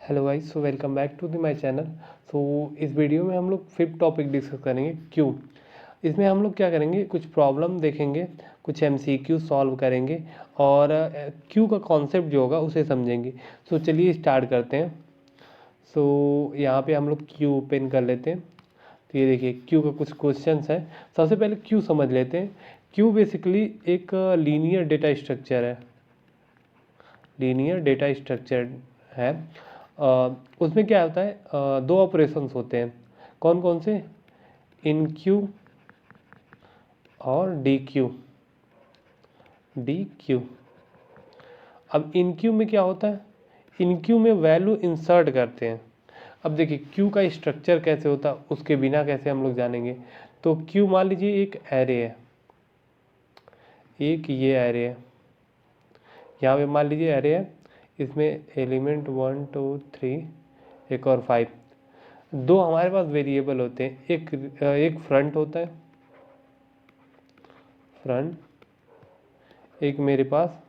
Hello guys, so welcome back to the my channel. सो इस video में हम लोग फिफ्थ टॉपिक डिस्कस करेंगे क्यू। इसमें हम लोग क्या करेंगे, कुछ प्रॉब्लम देखेंगे, कुछ एमसीक्यू सॉल्व करेंगे और क्यू का कॉन्सेप्ट जो होगा उसे समझेंगे। सो चलिए स्टार्ट करते हैं। सो यहाँ पे हम लोग क्यू ओपन कर लेते हैं। तो ये देखिए क्यू का कुछ क्वेश्चंस है। सबसे पहले क्यू समझ लेते हैं। क्यू बेसिकली एक लीनियर डेटा स्ट्रक्चर है। लीनियर डेटा स्ट्रक्चर है। उसमें क्या होता है, दो ऑपरेशंस होते हैं। कौन कौन से? इन क्यू और डी क्यू। D Q. अब इन क्यू में क्या होता है, इन क्यू में वैल्यू इंसर्ट करते हैं। अब देखिए क्यू का स्ट्रक्चर कैसे होता है, उसके बिना कैसे हम लोग जानेंगे। तो क्यू मान लीजिए एक एरे है, एक ये एरे है, यहाँ पे मान लीजिए एरे है, इसमें एलिमेंट 1 2 3 एक और 5। दो हमारे पास वेरिएबल होते हैं, एक फ्रंट होता है, फ्रंट, एक मेरे पास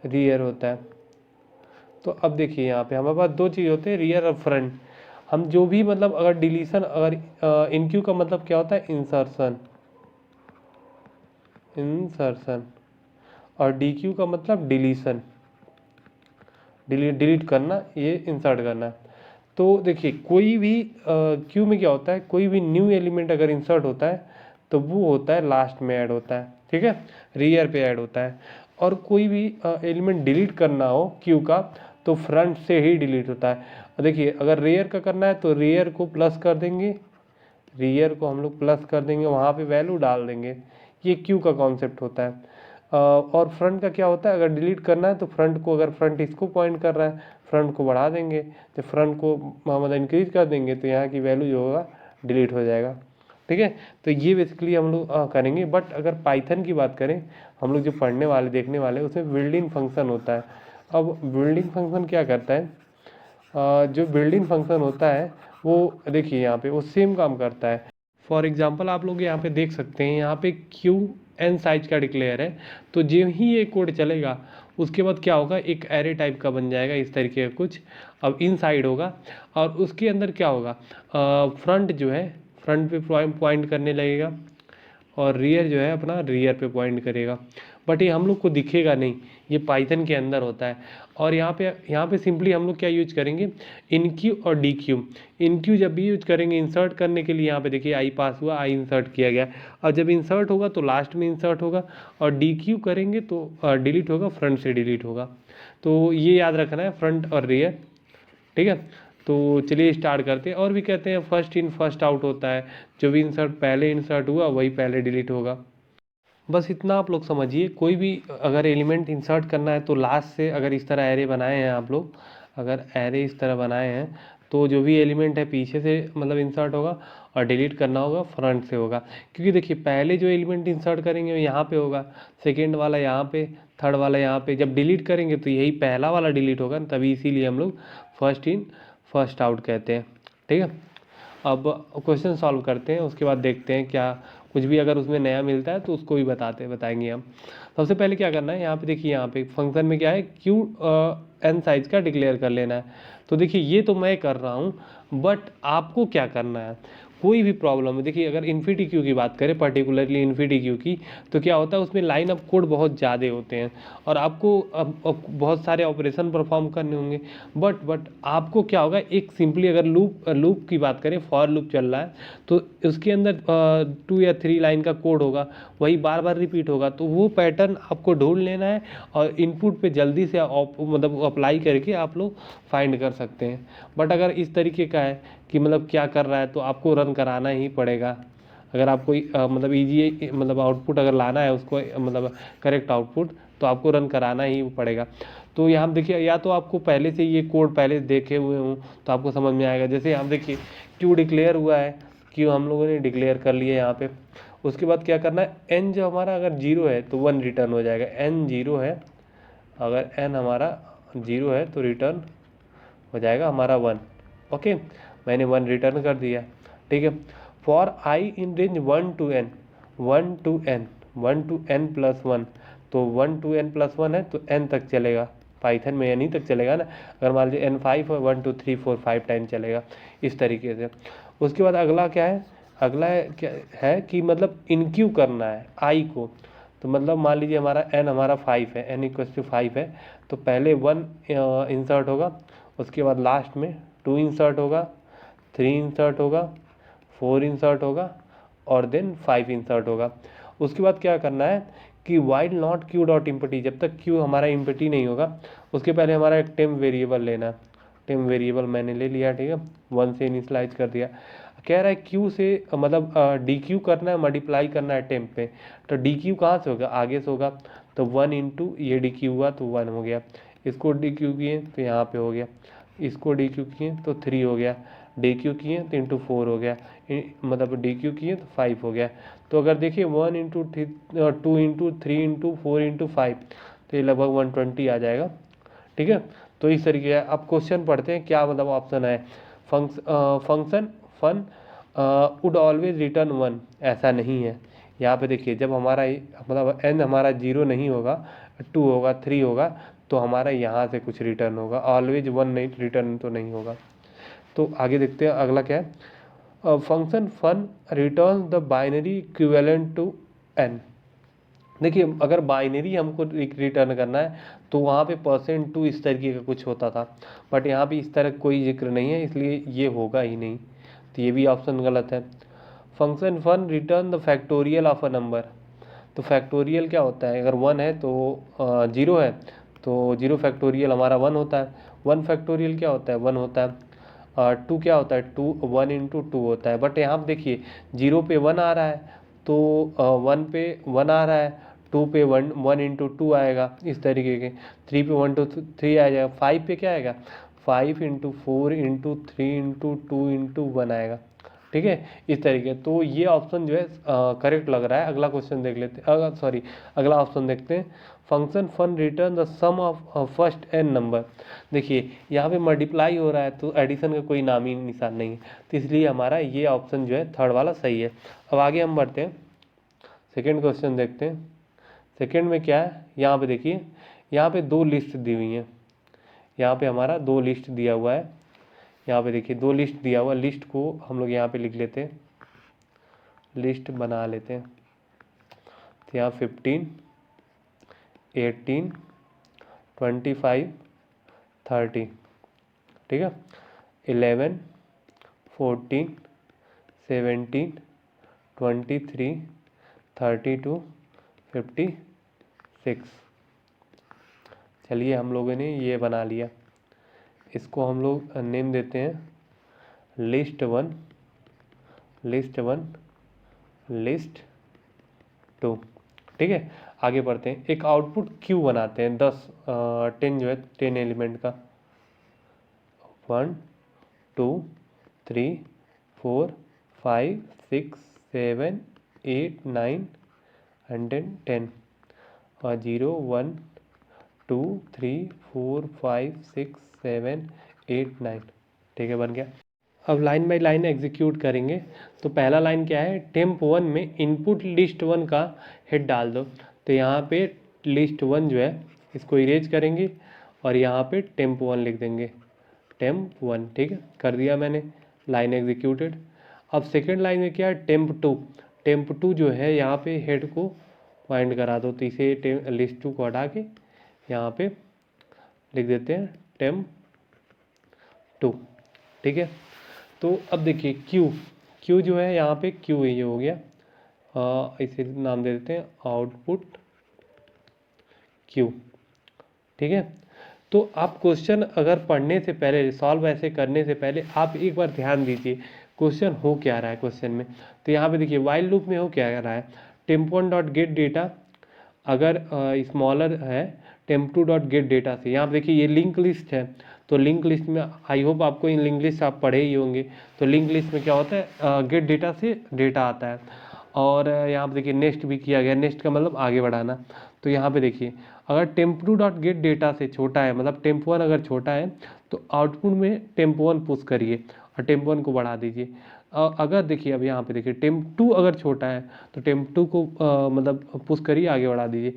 रियर होता है। तो अब देखिए यहाँ पे हमारे पास दो चीज़ होते हैं, रियर और फ्रंट। हम जो भी मतलब अगर डिलीशन, अगर इनक्यू का मतलब क्या होता है, इंसर्शन, इंसर्शन, और डी क्यू का मतलब डिलीशन, डिलीट करना, ये इंसर्ट करना। तो देखिए कोई भी क्यू में क्या होता है, कोई भी न्यू एलिमेंट अगर इंसर्ट होता है तो वो होता है लास्ट में ऐड होता है, ठीक है, रियर पे ऐड होता है। और कोई भी एलिमेंट डिलीट करना हो क्यू का तो फ्रंट से ही डिलीट होता है। देखिए अगर रेयर का करना है तो रेयर को प्लस कर देंगे, रियर को हम लोग प्लस कर देंगे, वहाँ पे वैल्यू डाल देंगे। ये क्यू का कॉन्सेप्ट होता है। और फ्रंट का क्या होता है, अगर डिलीट करना है तो फ्रंट को, अगर फ्रंट इसको पॉइंट कर रहा है, फ्रंट को बढ़ा देंगे, तो फ्रंट को मतलब इंक्रीज कर देंगे तो यहाँ की वैल्यू जो होगा डिलीट हो जाएगा, ठीक है। तो ये बेसिकली हम लोग करेंगे। बट अगर पाइथन की बात करें, हम लोग जो पढ़ने वाले, देखने वाले, उसमें बिल्डिंग फंक्शन होता है। अब बिल्डिंग फंक्शन क्या करता है, जो बिल्डिंग फंक्शन होता है वो देखिए यहाँ पे वो सेम काम करता है। फॉर एग्जांपल आप लोग यहाँ पे देख सकते हैं, यहाँ पे क्यू एन साइज का डिक्लेयर है, तो जो ही ये कोड चलेगा उसके बाद क्या होगा, एक एरे टाइप का बन जाएगा इस तरीके का कुछ। अब इन साइड होगा और उसके अंदर क्या होगा, फ्रंट जो है फ्रंट पे पॉइंट करने लगेगा और रियर जो है अपना रियर पे पॉइंट करेगा। बट ये हम लोग को दिखेगा नहीं, ये पाइथन के अंदर होता है। और यहाँ पे सिंपली हम लोग क्या यूज करेंगे, इन क्यू और डी क्यू। इन क्यू जब भी यूज करेंगे इंसर्ट करने के लिए, यहाँ पे देखिए आई पास हुआ, आई इंसर्ट किया गया। और जब इंसर्ट होगा तो लास्ट में इंसर्ट होगा, और डी क्यू करेंगे तो डिलीट होगा, फ्रंट से डिलीट होगा। तो ये याद रखना है, फ्रंट और रियर, ठीक है। तो चलिए स्टार्ट करते हैं। और भी कहते हैं फर्स्ट इन फर्स्ट आउट होता है, जो भी इंसर्ट पहले इंसर्ट हुआ वही पहले डिलीट होगा। बस इतना आप लोग समझिए। कोई भी अगर एलिमेंट इंसर्ट करना है तो लास्ट से, अगर इस तरह एरे बनाए हैं आप लोग, अगर एरे इस तरह बनाए हैं तो जो भी एलिमेंट है पीछे से मतलब इंसर्ट होगा, और डिलीट करना होगा फ्रंट से होगा। क्योंकि देखिए पहले जो एलिमेंट इंसर्ट करेंगे वो यहाँ पे होगा, सेकेंड वाला यहाँ पे, थर्ड वाला यहाँ पे। जब डिलीट करेंगे तो यही पहला वाला डिलीट होगा, तभी इसीलिए हम लोग फर्स्ट इन फर्स्ट आउट कहते हैं, ठीक है। अब क्वेश्चन सॉल्व करते हैं, उसके बाद देखते हैं क्या कुछ भी अगर उसमें नया मिलता है तो उसको भी बताएंगे हम। सबसे पहले क्या करना है, यहाँ पे देखिए, यहाँ पे फंक्शन में क्या है, क्यू एन साइज का डिक्लेयर कर लेना है। तो देखिए ये तो मैं कर रहा हूँ, बट आपको क्या करना है, कोई भी प्रॉब्लम है। देखिए अगर इन्फिनिटी क्यू की बात करें, पर्टिकुलरली इन्फिनिटी क्यू की, तो क्या होता है उसमें लाइन ऑफ कोड बहुत ज़्यादा होते हैं और आपको अब बहुत सारे ऑपरेशन परफॉर्म करने होंगे। बट आपको क्या होगा, एक सिंपली अगर लूप की बात करें, फॉर लूप चल रहा है तो उसके अंदर 2 या 3 लाइन का कोड होगा, वही बार बार रिपीट होगा। तो वो पैटर्न आपको ढूंढ लेना है और इनपुट पे जल्दी से मतलब अप्लाई करके आप लोग फाइंड कर सकते हैं। बट अगर इस तरीके का है कि मतलब क्या कर रहा है तो आपको रन कराना ही पड़ेगा। अगर आपको मतलब इजी मतलब आउटपुट अगर लाना है उसको, मतलब करेक्ट आउटपुट, तो आपको रन कराना ही पड़ेगा। तो यहाँ देखिए, या तो आपको पहले से ये कोड पहले देखे हुए हों तो आपको समझ में आएगा। जैसे यहाँ देखिए क्यू डिक्लेयर हुआ है, क्यू हम लोगों ने डिक्लेयर कर लिया यहाँ पे। उसके बाद क्या करना है, एन जो हमारा अगर जीरो है तो 1 रिटर्न हो जाएगा। एन जीरो है, अगर एन हमारा जीरो है तो रिटर्न हो जाएगा हमारा 1। ओके, मैंने 1 रिटर्न कर दिया, ठीक है। For I in range 1 to n, 1 to n, 1 to n+1, तो 1 to n+1 है तो n तक चलेगा, पाइथन में n ही तक चलेगा ना। अगर मान लीजिए n5 है 1 2 3 4 5 10 चलेगा इस तरीके से। उसके बाद अगला क्या है, अगला है क्या है कि मतलब इनक्यू करना है आई को। तो मतलब मान लीजिए हमारा n हमारा 5 है, n इक्वल टू 5 है, तो पहले 1 इंसर्ट होगा, उसके बाद लास्ट में 2 इंसर्ट होगा, 3 इंसर्ट होगा, 4 इंसर्ट होगा और देन 5 इंसर्ट होगा। उसके बाद क्या करना है कि while not Q dot empty, जब तक क्यू हमारा इम्पटी नहीं होगा उसके पहले हमारा एक टेम्प वेरिएबल लेना है। टेम्प वेरिएबल मैंने ले लिया, ठीक है, 1 से इनिशलाइज कर दिया। कह रहा है क्यू से मतलब डी क्यू करना है, मल्टीप्लाई करना है टेम्प पे। तो डी क्यू कहाँ से होगा, आगे से होगा, तो 1 इंटू ये डी क्यू हुआ तो 1 हो गया, इसको डी क्यू किए तो यहाँ पे हो गया, इसको डी क्यू किए तो 3 हो गया, डी क्यू किए तो इंटू 4 हो गया, मतलब डी क्यू किए तो 5 हो गया। तो अगर देखिए 1 इंटू 2 इंटू 3 इंटू 4 इंटू 5 तो ये लगभग 120 आ जाएगा, ठीक है। तो इस तरीके का अब क्वेश्चन पढ़ते हैं क्या मतलब ऑप्शन है। Function fun would always return 1, ऐसा नहीं है। यहाँ पे देखिए जब हमारा मतलब n हमारा 0 नहीं होगा, 2 होगा, 3 होगा, तो हमारा यहाँ से कुछ रिटर्न होगा, ऑलवेज 1 नहीं रिटर्न तो नहीं होगा। तो आगे देखते हैं अगला क्या है। Function fun return the binary equivalent to n। देखिए अगर बाइनरी हमको रिटर्न करना है तो वहाँ पे %2 इस तरीके का कुछ होता था, बट यहाँ पे इस तरह कोई जिक्र नहीं है, इसलिए ये होगा ही नहीं, तो ये भी ऑप्शन गलत है। Function fun return the factorial of a number. तो फैक्टोरियल क्या होता है, अगर 1 है तो 0 है तो 0 फैक्टोरियल हमारा 1 होता है, 1 फैक्टोरियल क्या होता है 1 होता है, 2 क्या होता है 2, 1 इंटू 2 होता है। बट यहाँ पे देखिए 0 पे 1 आ रहा है तो 1 पे 1 आ रहा है, 2 पे 1 इंटू 2 आएगा इस तरीके के, 3 पे 1 2 3 आ जाएगा, 5 पे क्या आएगा 5 इंटू 4 इंटू 3 इंटू 2 इंटू 1 आएगा, ठीक है इस तरीके। तो ये ऑप्शन जो है करेक्ट लग रहा है। अगला क्वेश्चन देख लेते हैं, सॉरी अगला ऑप्शन देखते हैं। Function fun return the sum of first n number. देखिए यहाँ पे मल्टीप्लाई हो रहा है तो एडिशन का कोई नाम ही निशान नहीं है, तो इसलिए हमारा ये ऑप्शन जो है थर्ड वाला सही है। अब आगे हम बढ़ते हैं, सेकेंड क्वेश्चन देखते हैं। सेकेंड में क्या है, यहाँ पे देखिए यहाँ पे 2 लिस्ट दी हुई हैं, यहाँ पे हमारा 2 लिस्ट दिया हुआ है। यहाँ पे देखिए 2 लिस्ट दिया हुआ, लिस्ट को हम लोग यहाँ पे लिख लेते हैं, लिस्ट बना लेते हैं। तो यहाँ 15 18 25 30, ठीक है, 11 14 17 23 32 56। चलिए हम लोगों ने ये बना लिया, इसको हम लोग नेम देते हैं लिस्ट 1, लिस्ट 1, लिस्ट 2, ठीक है। आगे बढ़ते हैं, एक आउटपुट क्यू बनाते हैं 10 जो है 10 एलिमेंट का, 1 2 3 4 5 6 7 8 9 एंड 10 और 0 1 2 3 4 5 6 7 8 9, ठीक है बन गया। अब लाइन बाई लाइन एग्जीक्यूट करेंगे। तो पहला लाइन क्या है, टेम्प 1 में इनपुट लिस्ट 1 का हेड डाल दो। तो यहाँ पे लिस्ट 1 जो है इसको इरेज करेंगे और यहाँ पे टेम्प 1 लिख देंगे, टेम्प 1, ठीक है कर दिया मैंने, लाइन एग्जीक्यूटेड। अब सेकेंड लाइन में क्या है, टेम्प 2, टेम्प 2 जो है यहाँ पे हेड को पॉइंट करा दो, तो इसे लिस्ट 2 को हटा के यहाँ पे लिख देते हैं टेम्प 2, ठीक है। तो अब देखिए क्यू जो है यहाँ पे क्यू ये हो गया, इसे नाम दे देते हैं आउटपुट क्यू, ठीक है। तो आप क्वेश्चन अगर पढ़ने से पहले, सॉल्व ऐसे करने से पहले आप एक बार ध्यान दीजिए क्वेश्चन हो क्या रहा है क्वेश्चन में। तो यहाँ पे देखिए वाइल लूप में हो क्या रहा है, टेम्प1 डॉट गेट डेटा अगर स्मॉलर है टेम्प2 डॉट गेट डेटा से। यहाँ पे देखिए ये लिंक लिस्ट है, तो लिंक लिस्ट में आई होप आपको इन लिंक लिस्ट आप पढ़े ही होंगे। तो लिंक लिस्ट में क्या होता है, गेट डेटा से डेटा आता है। और यहाँ पे देखिए नेक्स्ट भी किया गया, नेक्स्ट का मतलब आगे बढ़ाना। तो यहाँ पे देखिए अगर टेम्प2 डॉट गेट डेटा से छोटा है, मतलब टेम्प1 अगर छोटा है तो आउटपुट में टेम्प1 पुश करिए और टेम्प1 को बढ़ा दीजिए। अगर देखिए अब यहाँ पे देखिए टेम्प2 अगर छोटा है तो टेम्प2 को मतलब पुश करिए, आगे बढ़ा दीजिए।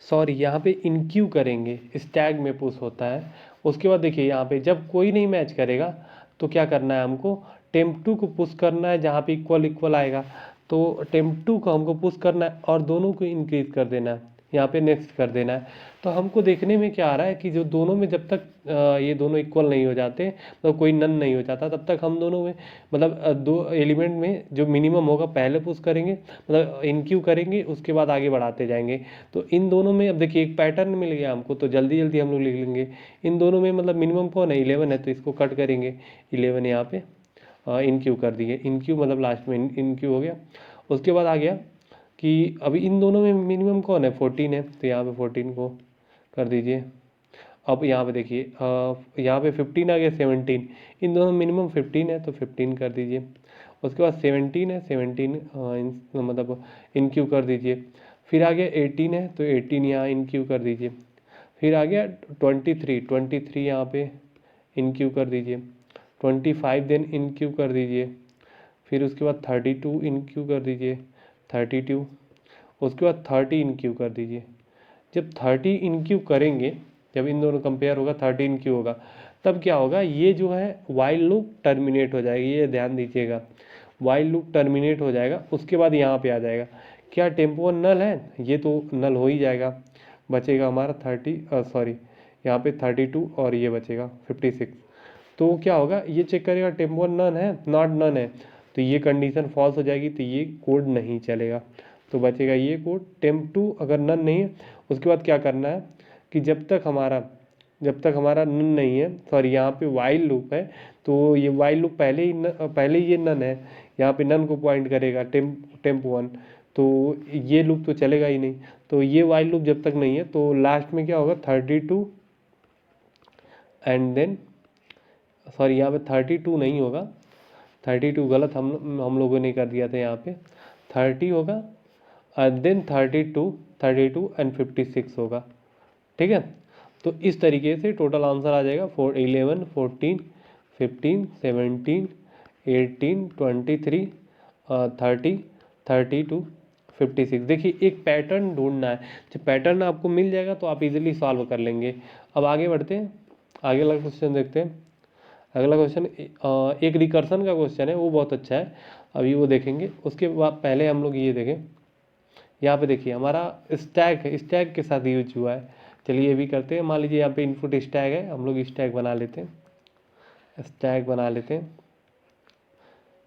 सॉरी यहाँ पे इनक्यू करेंगे, स्टैक में पुश होता है। उसके बाद देखिए यहाँ पे जब कोई नहीं मैच करेगा तो क्या करना है हमको, टेम्प टू को पुश करना है, जहाँ पे इक्वल इक्वल आएगा तो टेम्प टू को हमको पुश करना है और दोनों को इंक्रीज कर देना है, यहाँ पे नेक्स्ट कर देना है। तो हमको देखने में क्या आ रहा है कि जो दोनों में जब तक ये दोनों इक्वल नहीं हो जाते, मतलब कोई नन नहीं हो जाता, तब तक हम दोनों में मतलब दो एलिमेंट में जो मिनिमम होगा पहले पुश करेंगे, मतलब इनक्यू करेंगे, उसके बाद आगे बढ़ाते जाएंगे। तो इन दोनों में अब देखिए एक पैटर्न मिल गया हमको, तो जल्दी जल्दी हम लोग लिख लेंगे। इन दोनों में मतलब मिनिमम कौन है, 11 है, तो इसको कट करेंगे, 11 यहाँ पे इनक्यू कर दिए, इनक्यू मतलब लास्ट में इनक्यू हो गया। उसके बाद आ गया कि अभी इन दोनों में मिनिमम कौन है, 14 है, तो यहाँ पे 14 को कर दीजिए। अब यहाँ पे देखिए यहाँ पे 15 आ गया, 17, इन दोनों में मिनिमम 15 है तो 15 कर दीजिए। उसके बाद 17 है, 17 मतलब इनक्यू कर दीजिए। फिर आ गया 18 है तो 18 यहाँ इनक्यू कर दीजिए। फिर आ गया 23, 23 यहाँ पे इनक्यू कर दीजिए। 25 देन इनक्यू कर दीजिए। फिर उसके बाद 32 इनक्यू कर दीजिए, 32। उसके बाद 30 इनक्यू कर दीजिए। जब 30 इनक्यू करेंगे, जब इन दोनों कंपेयर होगा 30 इनक्यू होगा, तब क्या होगा, ये जो है वाइल लूप टर्मिनेट हो जाएगी, ये ध्यान दीजिएगा, वाइल लूप टर्मिनेट हो जाएगा। उसके बाद यहाँ पे आ जाएगा, क्या टेम्पो 1 नल है, ये तो नल हो ही जाएगा, बचेगा हमारा 30 सॉरी यहाँ पे 32 और ये बचेगा 56। तो क्या होगा, ये चेक करेगा टेम्पो 1 नन है, नॉट नन है, तो ये कंडीशन फॉल्स हो जाएगी, तो ये कोड नहीं चलेगा, तो बचेगा ये कोड। टेम्प 2 अगर नन नहीं है, उसके बाद क्या करना है कि जब तक हमारा नन नहीं है, सॉरी यहाँ पे वाइल लूप है, तो ये वाइल लूप पहले ये नन है, यहाँ पे नन को पॉइंट करेगा टेम्प 1, तो ये लूप तो चलेगा ही नहीं। तो ये वाइल लूप जब तक नहीं है, तो लास्ट में क्या होगा 32 एंड देन सॉरी यहाँ पे 32 नहीं होगा, 32 गलत हम लोगों ने कर दिया था, यहाँ पे 30 होगा देन 32 एंड 56 होगा, ठीक है। तो इस तरीके से टोटल आंसर आ जाएगा 11 14 15 17 18 23 30 32 56। देखिए एक पैटर्न ढूंढना है, जब पैटर्न आपको मिल जाएगा तो आप इजीली सॉल्व कर लेंगे। अब आगे बढ़ते हैं, आगे वाला क्वेश्चन देखते हैं। अगला क्वेश्चन एक रिकर्सन का क्वेश्चन है, वो बहुत अच्छा है, अभी वो देखेंगे। उसके बाद पहले हम लोग ये देखें, यहाँ पे देखिए हमारा स्टैक है, स्टैक के साथ यूज हुआ है। चलिए ये भी करते हैं, मान लीजिए यहाँ पे इनपुट स्टैक है, हम लोग स्टैक बना लेते हैं, स्टैक बना लेते हैं।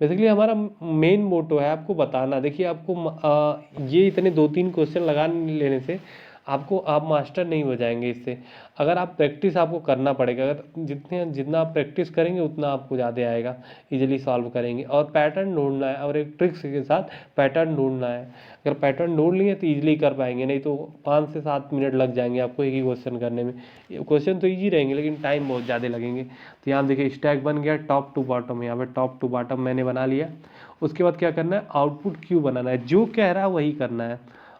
बेसिकली हमारा मेन मोटो है आपको बताना। देखिए आपको ये इतने 2-3 क्वेश्चन लगा लेने से आप मास्टर नहीं हो जाएंगे इससे। अगर आप प्रैक्टिस आपको करना पड़ेगा, अगर जितना आप प्रैक्टिस करेंगे उतना आपको ज़्यादा आएगा, इजीली सॉल्व करेंगे। और पैटर्न ढूंढना है, और एक ट्रिक्स के साथ पैटर्न ढूंढना है। अगर पैटर्न ढूंढ लिए तो इजीली कर पाएंगे, नहीं तो 5 से 7 मिनट लग जाएंगे आपको एक ही क्वेश्चन करने में। क्वेश्चन तो ईजी रहेंगे लेकिन टाइम बहुत ज़्यादा लगेंगे। तो यहाँ देखिए स्टैक बन गया टॉप टू बॉटम, यहाँ पे टॉप टू बॉटम मैंने बना लिया। उसके बाद क्या करना है, आउटपुट क्यू बनाना है, जो कह रहा है वही करना है,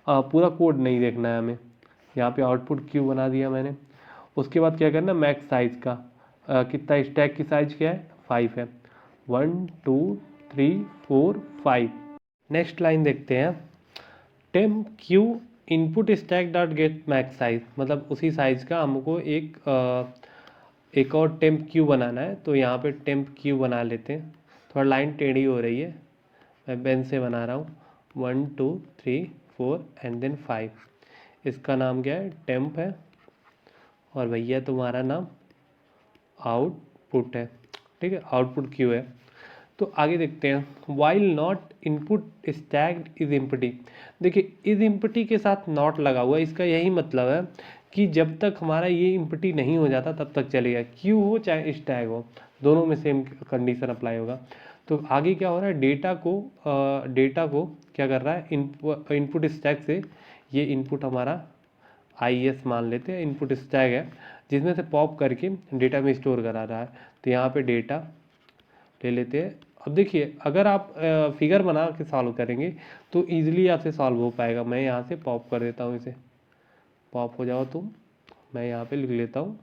पूरा कोड नहीं देखना है हमें। यहाँ पे आउटपुट क्यू बना दिया मैंने। उसके बाद क्या करना है, मैक्स साइज का कितना, स्टैक की साइज क्या है 5 है, 1 2 3 4 5। नेक्स्ट लाइन देखते हैं, temp Q input stack dot gate max size, मतलब उसी साइज का हमको एक और टेम्प क्यू बनाना है। तो यहाँ पे टेम्प क्यू बना लेते हैं, थोड़ा लाइन टेढ़ी हो रही है, मैं पेन से बना रहा हूँ। 1 2 3 4 एंड देन 5, इसका नाम क्या है, टेम्प है, और भैया तुम्हारा नाम आउटपुट है, ठीक है, आउटपुट क्यू है। तो आगे देखते हैं, while not input stacked is empty. देखिए इज एम्प्टी के साथ नॉट लगा हुआ है, इसका यही मतलब है कि जब तक हमारा ये एम्प्टी नहीं हो जाता तब तक चलेगा, क्यू हो चाहे स्टैक हो, दोनों में सेम कंडीशन अप्लाई होगा। तो आगे क्या हो रहा है, डेटा को क्या कर रहा है, इनपुट स्टैक से, ये इनपुट हमारा IS मान लेते हैं, इनपुट स्टैक है जिसमें से पॉप करके डेटा में स्टोर करा रहा है। तो यहाँ पे डेटा ले लेते हैं। अब देखिए अगर आप फिगर बना के सॉल्व करेंगे तो ईजिली आपसे सॉल्व हो पाएगा। मैं यहाँ से पॉप कर देता हूँ, इसे पॉप हो जाओ तुम, मैं यहाँ पे लिख लेता हूँ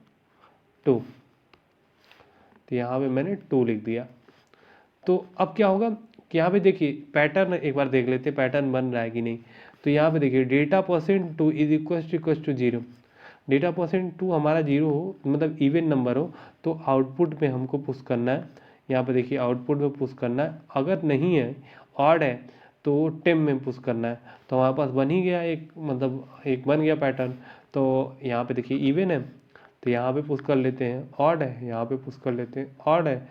2, तो यहाँ पे मैंने 2 लिख दिया। तो अब क्या होगा कि यहाँ पे देखिए पैटर्न एक बार देख लेते हैं, पैटर्न बन रहा है कि नहीं। तो यहाँ पे देखिए data percent two is equal to zero. Data percent two हमारा जीरो हो, मतलब इवन नंबर हो, तो आउटपुट में हमको पुश करना है। यहाँ पे देखिए आउटपुट में पुश करना है, अगर नहीं है ऑड है तो टेम में पुश करना है। तो हमारे पास बन ही गया एक, मतलब एक बन गया पैटर्न। तो यहाँ पे देखिए इवन है तो यहाँ पे पुश कर लेते हैं, ऑड है यहाँ पे पुश कर लेते हैं, ऑड है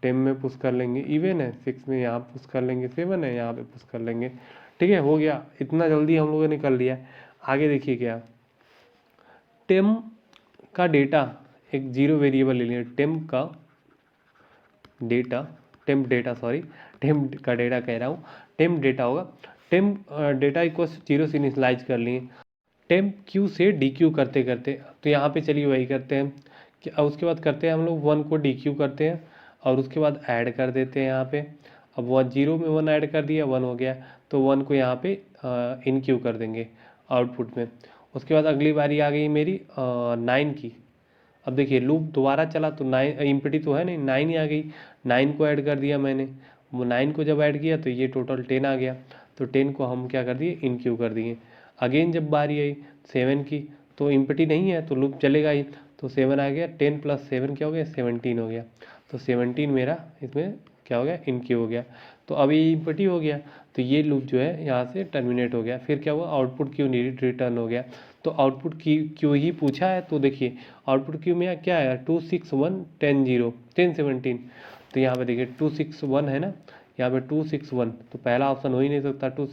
टेम में पुश कर लेंगे, इवन है 6 में यहाँ पुश कर लेंगे, 7 है यहाँ पे पुश कर लेंगे। ठीक है, हो गया, इतना जल्दी हम लोगों ने कर लिया। आगे देखिए क्या, टेम का डेटा एक जीरो वेरिएबल ले लिया, टेम का data, temp data sorry, temp का डेटा कह रहा हूँ, टेम्प डेटा होगा, टेम्प डेटा इक्वल जीरो से इनिशियलाइज कर लिए, टेम्प क्यू से डी क्यू करते करते। तो यहाँ पे चलिए वही करते हैं कि उसके बाद करते हैं हम लोग 1 को डी क्यू करते हैं और उसके बाद ऐड कर देते हैं यहाँ पे। अब 1 जीरो में 1 ऐड कर दिया, 1 हो गया, तो 1 को यहाँ पे इन क्यू कर देंगे आउटपुट में। उसके बाद अगली बारी आ गई मेरी 9 की। अब देखिए लूप दोबारा चला तो 9 इम्पटी तो है नहीं, 9 ही आ गई, 9 को ऐड कर दिया मैंने। वो 9 को जब ऐड किया तो ये टोटल 10 आ गया, तो 10 को हम क्या कर दिए, इन क्यू कर दिए। अगेन जब बारी आई 7 की, तो इम्पटी नहीं है तो लूप चलेगा ही, तो 7 आ गया, 10 + 7 क्या हो गया, 17 हो गया। तो 17 मेरा इसमें क्या हो गया, इन क्यू हो गया। तो अभी इम्पटी हो गया, तो ये लूप जो है यहाँ से टर्मिनेट हो गया। फिर क्या हुआ, आउटपुट क्यू रिटर्न हो गया। तो आउटपुट की क्यू ही पूछा है, तो देखिए आउटपुट क्यू में क्या है, 2 6 1 10 0 10 17। तो यहाँ पे देखिए 2 6 1 है ना, यहाँ पे 2 6 1, तो पहला ऑप्शन हो ही नहीं सकता, 2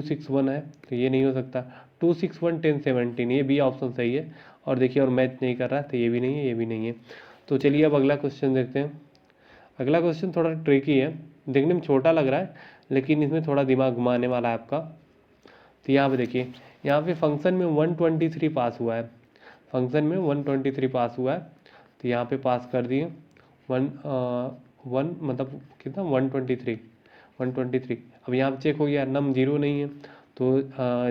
6 1 है तो ये नहीं हो सकता। 2 6 1 10 17 ये बी ऑप्शन सही है। और देखिए और मैच नहीं कर रहा है तो ये भी नहीं है, ये भी नहीं है। तो चलिए अब अगला क्वेश्चन देखते हैं। अगला क्वेश्चन थोड़ा ट्रिकी है, देखने में छोटा लग रहा है लेकिन इसमें थोड़ा दिमाग घुमाने वाला है आपका। तो यहाँ पे देखिए, यहाँ पे फंक्शन में 123 पास हुआ है, फंक्शन में 123 पास हुआ है, तो यहाँ पे पास कर दिए 1 मतलब कितना 123। अब यहाँ पे चेक हो गया नम जीरो नहीं है तो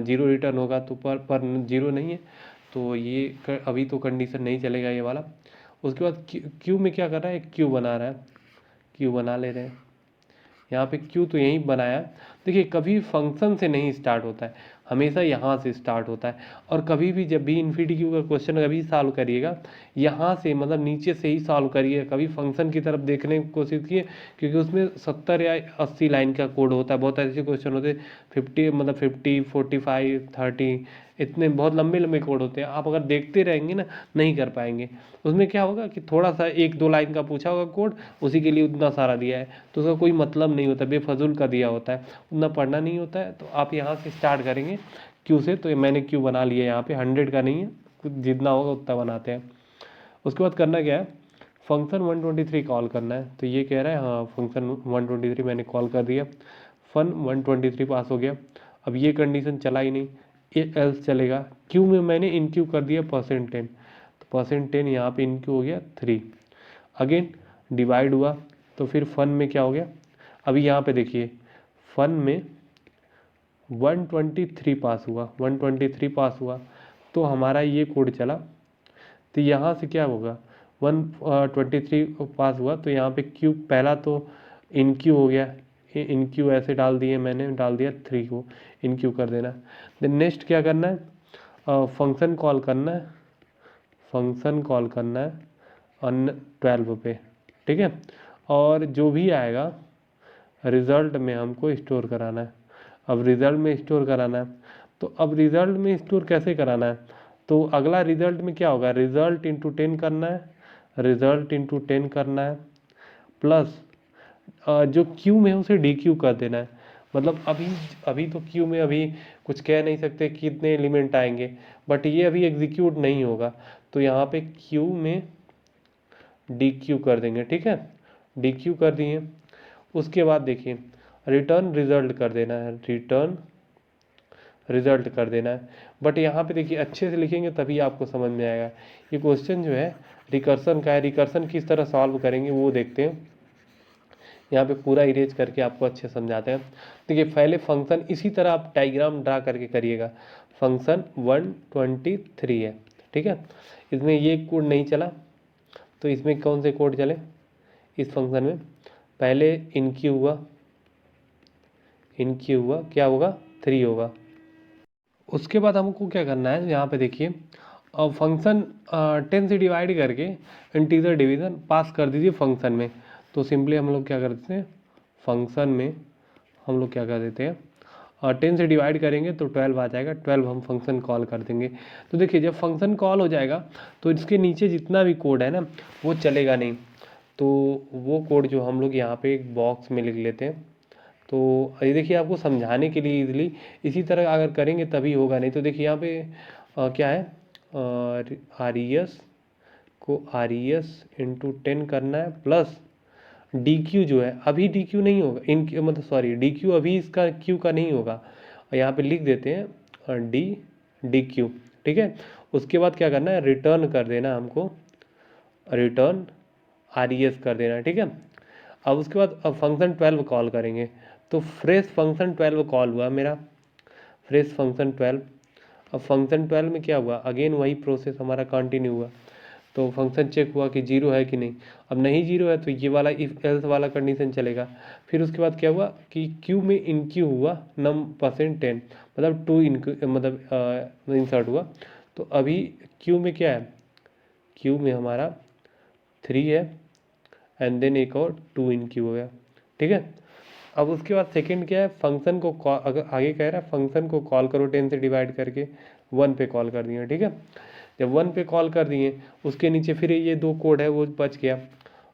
जीरो रिटर्न होगा, तो पर जीरो नहीं है तो ये अभी तो कंडीशन नहीं चलेगा ये वाला। उसके बाद क्यू में क्या कर रहा है, क्यू बना रहा है, क्यू बना ले रहे हैं। यहाँ पे क्यू तो यहीं बनाया। देखिए कभी फंक्शन से नहीं स्टार्ट होता है, हमेशा यहाँ से स्टार्ट होता है। और कभी भी जब भी इन्फिनिटी क्यू का क्वेश्चन कभी सॉल्व करिएगा, यहाँ से मतलब नीचे से ही सॉल्व करिए, कभी फंक्शन की तरफ देखने की कोशिश कीजिए, क्योंकि उसमें 70 या 80 लाइन का कोड होता है। बहुत ऐसे क्वेश्चन होते हैं 50 मतलब 50 45 30, इतने बहुत लंबे लंबे कोड होते हैं। आप अगर देखते रहेंगे ना नहीं कर पाएंगे। उसमें क्या होगा कि थोड़ा सा 1 2 लाइन का पूछा होगा कोड, उसी के लिए उतना सारा दिया है, तो उसका कोई मतलब नहीं होता, बेफजूल का दिया होता है, उतना पढ़ना नहीं होता है। तो आप यहाँ से स्टार्ट करेंगे क्यू से। तो मैंने क्यू बना लिया, यहाँ पे 100 का नहीं है, जितना होगा उतना बनाते हैं। उसके बाद करना क्या है, फंक्शन 123 कॉल करना है। तो ये कह रहा है हाँ फंक्शन 123 मैंने कॉल कर दिया, फन 123 पास हो गया। अब ये कंडीशन चला ही नहीं, ये एल्स चलेगा। क्यू में मैंने इन क्यू कर दिया %10, तो %10 यहाँ पे इन क्यू हो गया 3। अगेन डिवाइड हुआ तो फिर फन में क्या हो गया, अभी यहाँ पे देखिए फन में 123 पास हुआ, 123 पास हुआ तो हमारा ये कोड चला। तो यहाँ से क्या होगा, 123 पास हुआ तो यहाँ पे क्यू पहला तो इन क्यू हो गया, इन क्यू ऐसे डाल दिए, मैंने डाल दिया 3 को इन क्यू कर देना। देन नेक्स्ट क्या करना है, फंक्शन कॉल करना है, फंक्शन कॉल करना है ऑन 12 पे, ठीक है। और जो भी आएगा रिज़ल्ट में हमको स्टोर कराना है। अब रिज़ल्ट में स्टोर कराना है, तो अब रिज़ल्ट में स्टोर कैसे कराना है, तो अगला रिज़ल्ट में क्या होगा, रिज़ल्ट इंटू 10 करना है, रिज़ल्ट इंटू 10 करना है, प्लस जो क्यू में है उसे डी क्यू कर देना है। मतलब अभी तो क्यू में अभी कुछ कह नहीं सकते कितने एलिमेंट आएंगे, बट ये अभी एग्जीक्यूट नहीं होगा, तो यहाँ पे क्यू में डी क्यू कर देंगे, ठीक है, डी क्यू कर दिए। उसके बाद देखिए रिटर्न रिजल्ट कर देना है, रिटर्न रिजल्ट कर देना है। बट यहाँ पे देखिए अच्छे से लिखेंगे तभी आपको समझ में आएगा। ये क्वेश्चन जो है रिकर्सन का है, रिकर्सन किस तरह सॉल्व करेंगे वो देखते हैं। यहाँ पे पूरा इरेज करके आपको अच्छे समझाते हैं। देखिए पहले फंक्शन इसी तरह आप डायग्राम ड्रा करके करिएगा। फंक्शन 123 है, ठीक है, इसमें ये कोड नहीं चला तो इसमें कौन से कोड चले, इस फंक्शन में पहले इन क्यू हुआ, इन क्यू हुआ क्या होगा 3 होगा। उसके बाद हमको क्या करना है, यहाँ पे देखिए फंक्शन 10 से डिवाइड करके इंटीजर डिवीज़न पास कर दीजिए फंक्शन में। तो सिंपली हम लोग क्या करते हैं, फंक्शन में हम लोग क्या कर देते हैं, 10 से डिवाइड करेंगे तो 12 आ जाएगा, 12 हम फंक्शन कॉल कर देंगे। तो देखिए जब फंक्शन कॉल हो जाएगा तो इसके नीचे जितना भी कोड है ना वो चलेगा नहीं। तो वो कोड जो हम लोग यहाँ पे एक बॉक्स में लिख लेते हैं। तो ये देखिए आपको समझाने के लिए इजीली इसी तरह अगर करेंगे तभी होगा, नहीं तो देखिए यहाँ पे क्या है, आर ई एस को आर ई एस इंटू 10 करना है प्लस डी क्यू जो है अभी डी क्यू नहीं होगा, इन मतलब सॉरी डी क्यू अभी इसका क्यू का नहीं होगा, यहाँ पे लिख देते हैं डी क्यू। ठीक है, उसके बाद क्या करना है, रिटर्न कर देना हमको, रिटर्न आर ई एस कर देना। ठीक है, अब उसके बाद अब फंक्शन 12 कॉल करेंगे। तो फ्रेश फंक्शन 12 कॉल हुआ मेरा, फ्रेश फंक्शन 12। अब फंक्शन 12 में क्या हुआ, अगेन वही प्रोसेस हमारा कंटिन्यू हुआ। तो फंक्शन चेक हुआ कि जीरो है कि नहीं, अब नहीं जीरो है तो ये वाला इफ एल्स वाला कंडीशन चलेगा। फिर उसके बाद क्या हुआ कि क्यू में इनक्यू हुआ नम परसेंट 10, मतलब 2 मतलब इंसर्ट हुआ। तो अभी क्यू में क्या है, क्यू में हमारा 3 है एंड देन एक और 2 इन क्यू हो गया। ठीक है, अब उसके बाद सेकंड क्या है, फंक्शन को अगर आगे कह रहा है फंक्शन को कॉल करो 10 से डिवाइड करके 1 पे कॉल कर दिए। ठीक है, जब 1 पे कॉल कर दिए उसके नीचे फिर ये 2 कोड है वो बच गया,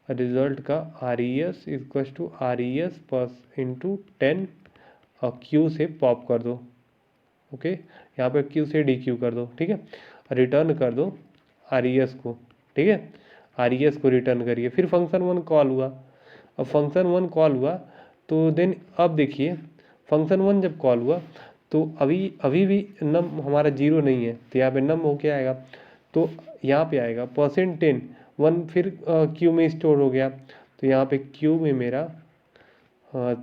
रिजल्ट का R E S equal to R E S plus into 10 और क्यू से पॉप कर दो। ओके, यहाँ पे क्यू से डी क्यू कर दो। ठीक है, रिटर्न कर दो आर ई एस को। ठीक है, आर ई एस को रिटर्न करिए। फिर फंक्शन 1 कॉल हुआ, अब फंक्शन 1 कॉल हुआ तो देन अब देखिए फंक्शन 1 जब कॉल हुआ तो अभी भी नम हमारा जीरो नहीं है, तो यहाँ पे नम हो क्या आएगा, तो यहाँ पे आएगा परसेंट 10 1 फिर क्यू में स्टोर हो गया। तो यहाँ पे क्यू में मेरा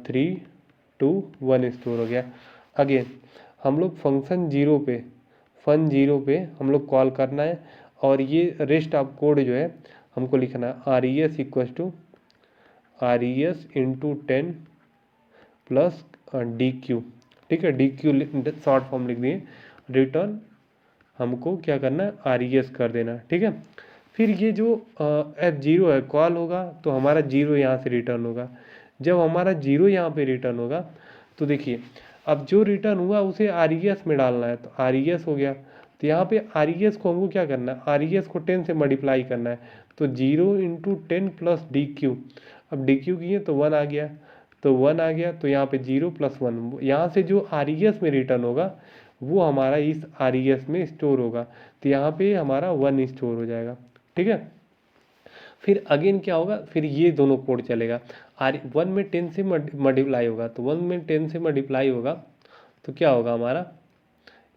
3 2 1 स्टोर हो गया। अगेन हम लोग फंक्शन जीरो पे हम लोग कॉल करना है और ये रेस्ट ऑफ कोड जो है हमको लिखना है R E S equal to R E S into 10 plus D Q. ठीक है, डी क्यू शॉर्ट फॉर्म लिख दिए, रिटर्न हमको क्या करना है आर ई एस कर देना। ठीक है, फिर ये जो एफ जीरो है कॉल होगा तो हमारा जीरो यहाँ से रिटर्न होगा। जब हमारा जीरो यहाँ पे रिटर्न होगा तो देखिए अब जो रिटर्न हुआ उसे आर ई एस में डालना है, तो आर ई एस हो गया। तो यहाँ पे आर ई एस को हमको क्या करना है, आर ई एस को 10 से मल्टीप्लाई करना है। तो 0 इंटू 10 प्लस डी क्यू, अब डी क्यू किए तो 1 आ गया, तो 1 आ गया, तो यहाँ पे 0 प्लस 1, यहाँ से जो आर ई एस में रिटर्न होगा वो हमारा इस आर ई एस में स्टोर होगा। तो यहाँ पे हमारा 1 स्टोर हो जाएगा। ठीक है, फिर अगेन क्या होगा, फिर ये दोनों कोड चलेगा, आर 1 में 10 से मल्टीप्लाई होगा, तो 1 में 10 से मल्टीप्लाई होगा तो क्या होगा हमारा,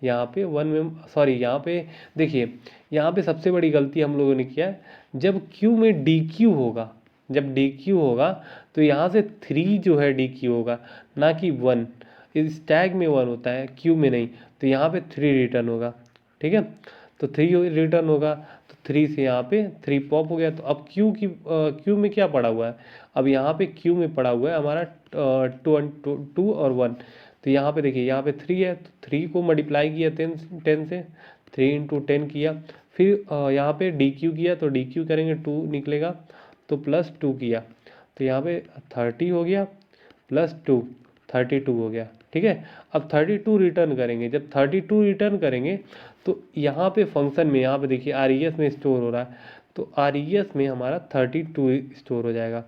यहाँ पे 1 में सॉरी यहाँ पे देखिए यहाँ पे सबसे बड़ी गलती हम लोगों ने किया है, जब क्यू में डी क्यू होगा, जब डी क्यू होगा तो यहाँ से 3 जो है डी क्यू होगा ना कि 1। इस टैग में 1 होता है क्यू में नहीं, तो यहाँ पे 3 रिटर्न होगा। ठीक है, तो 3 रिटर्न होगा, तो 3 से यहाँ पे 3 पॉप हो गया। तो अब क्यू में क्या पड़ा हुआ है, अब यहाँ पे क्यू में पड़ा हुआ है हमारा 2 और 1। तो यहाँ पे देखिए यहाँ पे 3 है, तो 3 को मल्टीप्लाई किया 10 से, 3 इंटू 10 किया, फिर यहाँ पे डी क्यू किया, तो डी क्यू करेंगे 2 निकलेगा, तो प्लस 2 किया, तो यहाँ पे 30 हो गया प्लस 2 32 हो गया। ठीक है, अब 32 रिटर्न करेंगे, जब 32 रिटर्न करेंगे तो यहाँ पे फंक्शन में यहाँ पे देखिए आर ई एस में स्टोर हो रहा है, तो आर ई एस में हमारा 32 स्टोर हो जाएगा,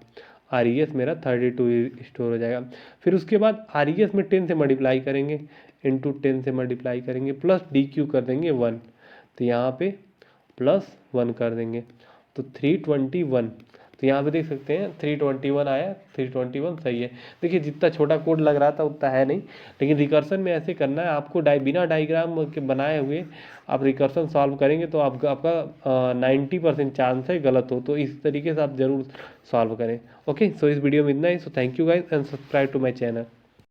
आर ई एस मेरा 32 स्टोर हो जाएगा। फिर उसके बाद आर ई एस में 10 से मल्टीप्लाई करेंगे, इंटू 10 से मल्टीप्लाई करेंगे, प्लस डी क्यू कर देंगे 1, तो यहाँ पे प्लस 1 कर देंगे, तो 321। तो यहाँ पे देख सकते हैं 321 आया, 321 सही है। देखिए जितना छोटा कोड लग रहा था उतना है नहीं, लेकिन रिकर्सन में ऐसे करना है आपको, बिना डायग्राम के बनाए हुए आप रिकर्सन सॉल्व करेंगे तो आपका 90% चांस है गलत हो, तो इस तरीके से आप ज़रूर सॉल्व करें। ओके, सो इस वीडियो में इतना ही। So thank you guys and subscribe to my channel.